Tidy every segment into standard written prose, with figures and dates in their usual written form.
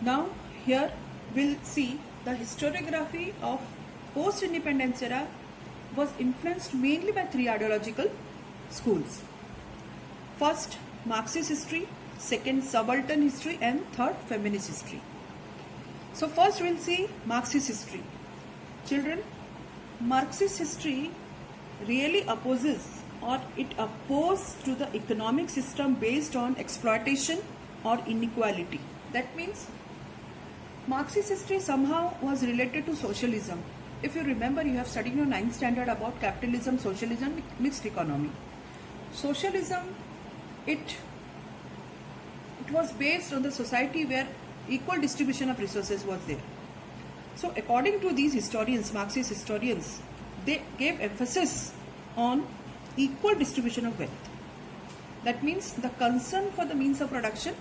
Now here we'll see the historiography of post-independence era was influenced mainly by three ideological schools. First, Marxist history, second, subaltern history, and third, feminist history. So first we'll see Marxist history. Children, Marxist history really opposes or it opposes to the economic system based on exploitation or inequality. That means Marxist history somehow was related to socialism. If you remember, you have studied in your 9th standard about capitalism, socialism, mixed economy. Socialism, it was based on the society where equal distribution of resources was there. So according to these historians, Marxist historians, they gave emphasis on equal distribution of wealth. That means the concern for the means of production,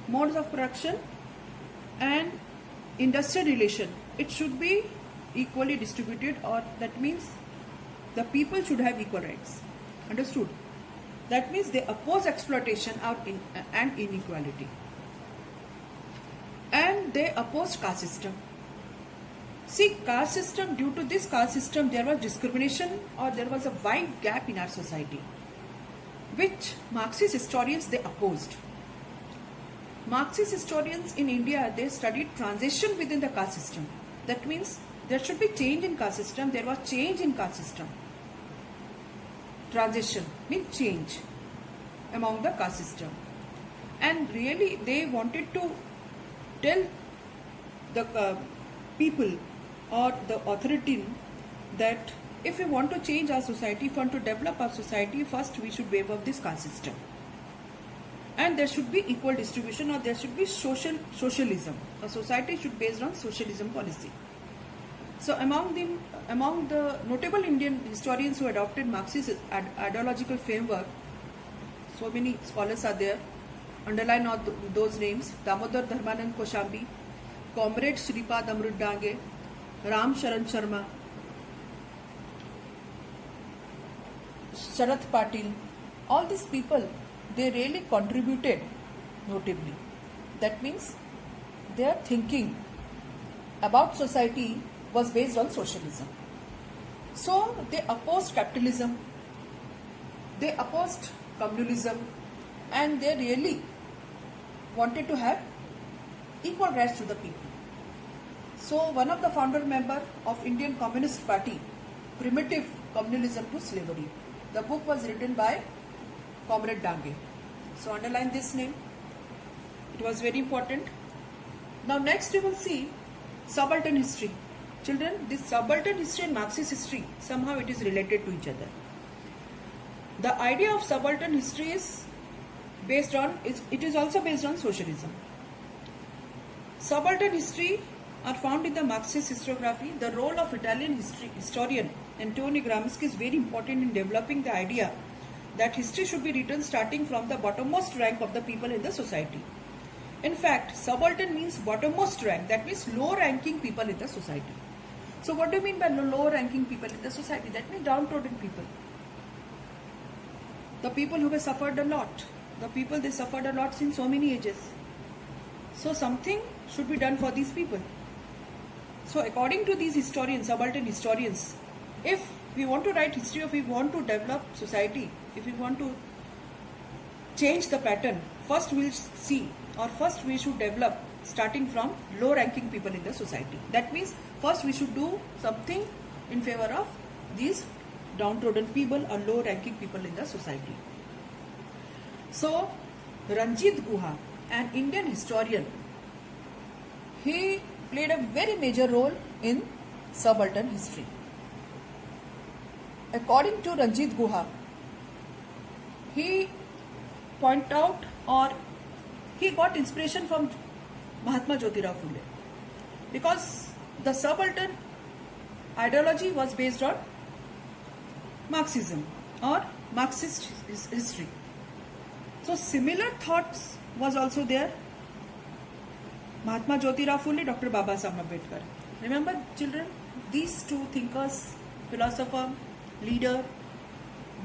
modes of production, and industrial relation, it should be equally distributed, or that means the people should have equal rights. Understood? That means they oppose exploitation and inequality. And they opposed caste system. See, caste system, due to this caste system, there was discrimination or there was a wide gap in our society, which Marxist historians, they opposed. Marxist historians in India, they studied transition within the caste system. That means there should be change in caste system. There was change in caste system. Transition means change among the caste system. And really they wanted to tell the people or the authority that if we want to change our society, if we want to develop our society, first we should waive off this caste system. And there should be equal distribution, or there should be socialism. A society should be based on socialism policy. So among the notable Indian historians who adopted Marxist ideological framework, so many scholars are there. Underline all those names: Damodar Dharmanand Koshambi, Comrade Shripad Amrut Dange, Ram Sharan Sharma, Sharath Patil. All these people, they really contributed notably. That means their thinking about society was based on socialism. So they opposed capitalism, they opposed communalism, and they really wanted to have equal rights to the people. So one of the founder member of Indian Communist Party, Primitive Communalism to Slavery. The book was written by Comrade Dange. So underline this name. It was very important. Now next we will see subaltern history. Children, this subaltern history and Marxist history, somehow it is related to each other. The idea of subaltern history is based on, it is also based on socialism. Subaltern history are found in the Marxist historiography. The role of Italian historian Antonio Gramsci is very important in developing the idea that history should be written starting from the bottommost rank of the people in the society. In fact, subaltern means bottommost rank, that means low-ranking people in the society. So what do you mean by low-ranking people in the society? That means downtrodden people. The people who have suffered a lot. The people, they suffered a lot in so many ages. So something should be done for these people. So according to these historians, subaltern historians, if we want to write history, if we want to develop society, if we want to change the pattern, first we should develop starting from low ranking people in the society. That means first we should do something in favor of these downtrodden people or low ranking people in the society. So Ranjit Guha, an Indian historian, he played a very major role in subaltern history. According to Ranjit Guha, he pointed out, or he got inspiration from Mahatma Jyotirao Phule, because the subaltern ideology was based on Marxism or Marxist history. So similar thoughts was also there. Mahatma Jyotirao Phule, Dr. Babasaheb Ambedkar. Remember, children, these two thinkers, philosopher, leader,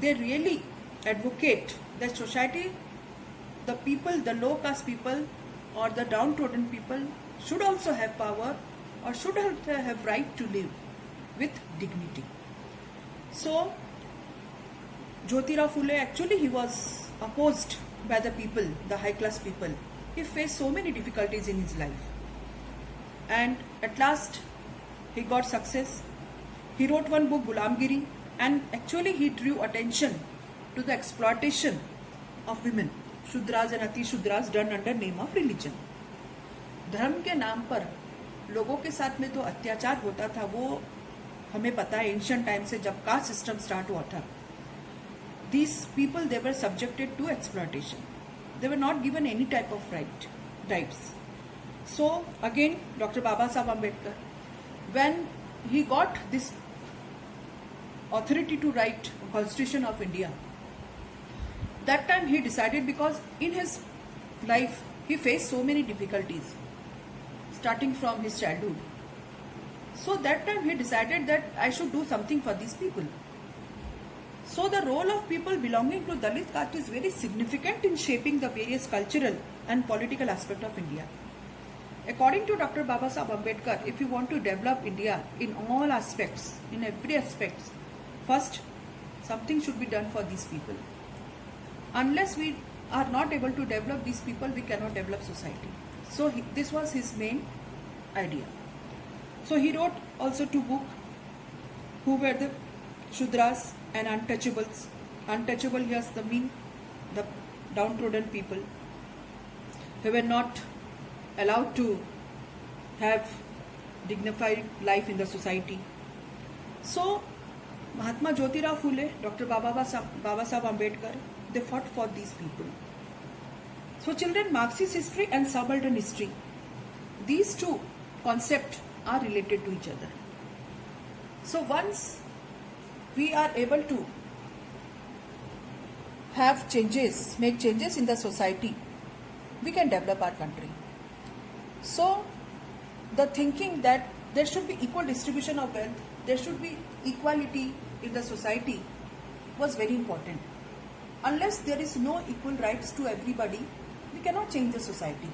they really advocate that society, the people, the low caste people or the downtrodden people should also have power or should have right to live with dignity. So Jyotirao Phule, actually he was opposed by the people, the high class people. He faced so many difficulties in his life. And at last he got success. He wrote one book, Gulamgiri, and actually he drew attention to the exploitation of women, Shudras and Ati Shudras, done under name of religion. धर्म के नाम पर लोगों के साथ में जो अत्याचार होता था वो हमें पता है एंशियंट टाइम से जब कास्ट सिस्टम स्टार्ट हुआ था. These people, they were subjected to exploitation. They were not given any type of rights. So again, Dr. Baba Saheb Ambedkar, when he got this authority to write Constitution of India, that time he decided, because in his life he faced so many difficulties starting from his childhood. So that time he decided that I should do something for these people. So the role of people belonging to Dalit caste is very significant in shaping the various cultural and political aspects of India. According to Dr. Baba Saheb Ambedkar, if you want to develop India in all aspects, in every aspect, first something should be done for these people. Unless we are not able to develop these people, we cannot develop society. So this was his main idea. So he wrote also 2 books, who were the Shudras and Untouchables. Untouchable here the mean the downtrodden people who were not allowed to have dignified life in the society. So Mahatma Jyotirao Phule, Dr. Baba Saheb Ambedkar, they fought for these people. So children, Marxist history and subaltern history, these 2 concepts are related to each other. So once we are able to have changes, make changes in the society, we can develop our country. So the thinking that there should be equal distribution of wealth, there should be equality in the society was very important. Unless there is no equal rights to everybody, we cannot change the society.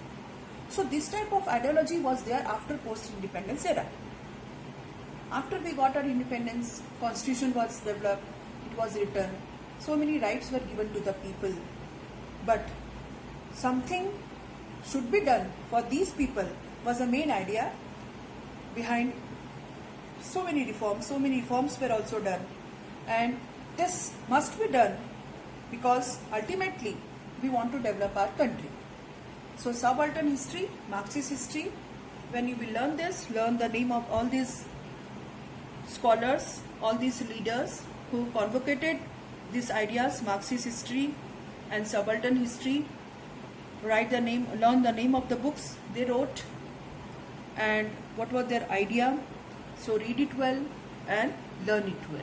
So this type of ideology was there after post-independence era. After we got our independence, constitution was developed, it was written, so many rights were given to the people. But something should be done for these people was the main idea behind so many reforms were also done. And this must be done because ultimately we want to develop our country. So subaltern history, Marxist history, when you will learn this, learn the name of all these scholars, all these leaders who convocated these ideas, Marxist history and subaltern history, write the name, learn the name of the books they wrote and what was their idea. So read it well and learn it well.